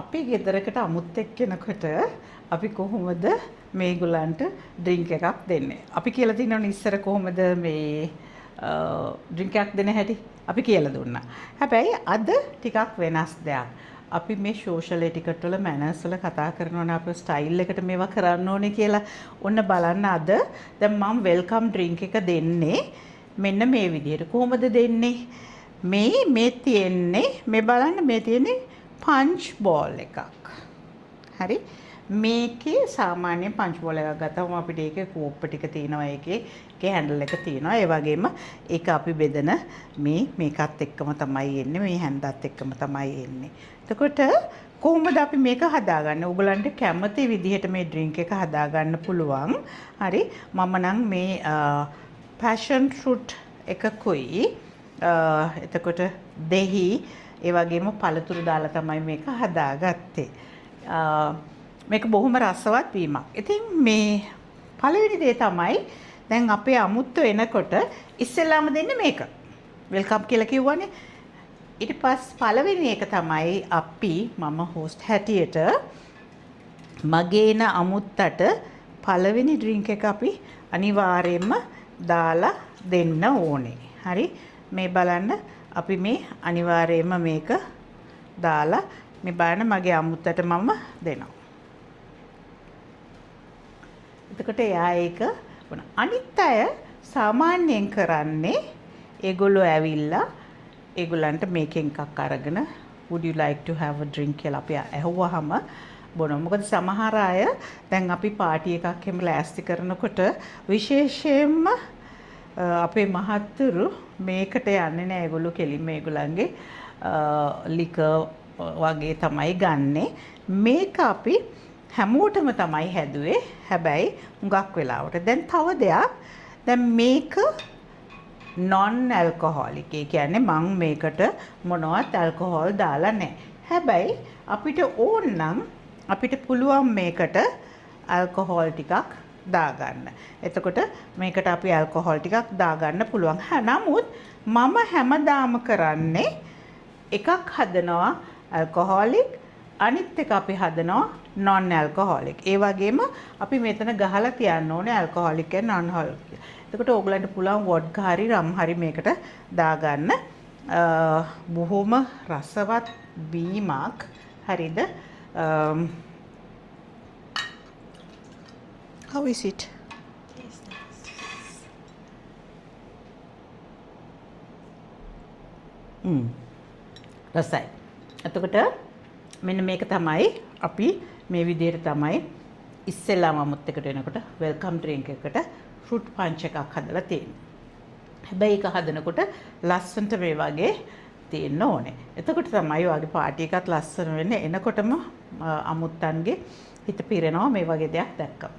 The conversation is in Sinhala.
අපි ගෙදරකට අමුත් එක්කෙනකොට අපි කොහොමද මේගොල්ලන්ට ඩ්‍රින්ක් එකක් දෙන්නේ? අපි කියලා තියෙනවනේ ඉස්සර කොහොමද මේ ඩ්‍රින්ක් එකක් දෙන හැටි අපි කියලා දුන්නා. හැබැයි අද ටිකක් වෙනස් දෙයක්. අපි මේ සෝෂල් එටිකට් වල මැනර්ස් වල කතා කරනවනේ අපේ ස්ටයිල් එකට මේවා කරන්න ඕනේ කියලා. ඔන්න බලන්න අද දැන් මම වෙල්කම් ඩ්‍රින්ක් එක දෙන්නේ මෙන්න මේ විදිහට. කොහොමද දෙන්නේ? මේ තියෙන්නේ මේ බලන්න මේ තියෙන්නේ පන්ච් බෝල් එකක්. හරි? මේකේ සාමාන්‍ය පන්ච් බෝල් එකක් ගත්තම අපිට ඒකේ කෝප්ප ටික තියෙනවා, ඒකේ හැන්ඩල් එක තියෙනවා. ඒ වගේම ඒක අපි බෙදන මේකත් එක්කම තමයි එන්නේ, මේ හැන්දත් එක්කම තමයි එන්නේ. එතකොට කොහොමද අපි මේක හදාගන්නේ? ඔයගලන්ට කැමති විදිහට මේ ඩ්‍රින්ක් එක හදාගන්න පුළුවන්. හරි? මම නම් මේ passion fruit එකකුයි එතකොට දෙහි ඒ වගේම පළතුරු දාලා තමයි මේක හදාගත්තේ. මේක බොහොම රසවත් වීමක්. ඉතින් මේ පළවෙනි දේ තමයි දැන් අපේ අමුත්තු එනකොට ඉස්සෙල්ලාම දෙන්නේ මේක. වෙල්කම් කියලා කිව්වනේ. ඊට පස්සේ පළවෙනි එක තමයි මම හොස්ට් හැටියට මගේ එන අමුත්තට පළවෙනි ඩ්‍රින්ක් එක අපි අනිවාර්යයෙන්ම දාලා දෙන්න ඕනේ. හරි? මේ බලන්න අපි මේ අනිවාර්යයෙන්ම මේක දාලා මේ බලන්න මගේ අමුත්තට මම දෙනවා. එතකොට එයා ඒක අනිත් අය සාමාන්‍යයෙන් කරන්නේ ඒගොල්ලෝ ඇවිල්ලා ඒගොල්ලන්ට මේකෙන් එකක් අරගෙන would you like to have a drink කියලා අපි ඇහුවාම බොනවා. මොකද සමහර අය දැන් අපි පාටි එකක් එහෙම ලෑස්ති කරනකොට විශේෂයෙන්ම අපේ මහත්තුරු මේකට යන්නේ නැහැ. ඒගොල්ලෝ කෙලින්ම ඒගොල්ලන්ගේ ලිකර් වගේ තමයි ගන්නෙ. මේක අපි හැමෝටම තමයි හැදුවේ. හැබැයි හුඟක් වෙලාවට දැන් තව දෙයක්, දැන් මේක non alcoholic. ඒ කියන්නේ මම මේකට මොනවත් ඇල්කොහොල් දාලා නැහැ. හැබැයි අපිට ඕන නම් අපිට පුළුවන් මේකට ඇල්කොහොල් ටිකක් දාගන්න. එතකොට මේකට අපි ඇල්කොහොල් ටිකක් දාගන්න පුළුවන්. නමුත් මම හැමදාම කරන්නේ එකක් හදනවා ඇල්කොහොලික්, අනිත් එක අපි හදනවා non alcoholic. ඒ වගේම අපි මෙතන ගහලා තියන්න ඕනේ alcoholic and non alcoholic. එතකොට ඕගලන්ට පුළුවන් වොඩ්කා හරි රම් හරි මේකට දාගන්න. බොහොම රසවත් බීමක්. හරිද? How is it? රසයි. එතකොට මෙන්න මේක තමයි අපි මේ විදිහට තමයි ඉස්සෙල්ලාම අමුත් එකට එනකොට වෙල්කම් ඩ්‍රින්ක් එකකට ෆෘට් පන්ච් එකක් හදලා තියෙන්නේ. හැබැයි ඒක හදනකොට ලස්සනට මේ වගේ තියෙන්න ඕනේ. එතකොට තමයි ඔයගේ පාටි එකත් ලස්සන වෙන්නේ. එනකොටම අමුත්තන්ගේ හිත පිරෙනවා මේ වගේ දෙයක් දැක්කම.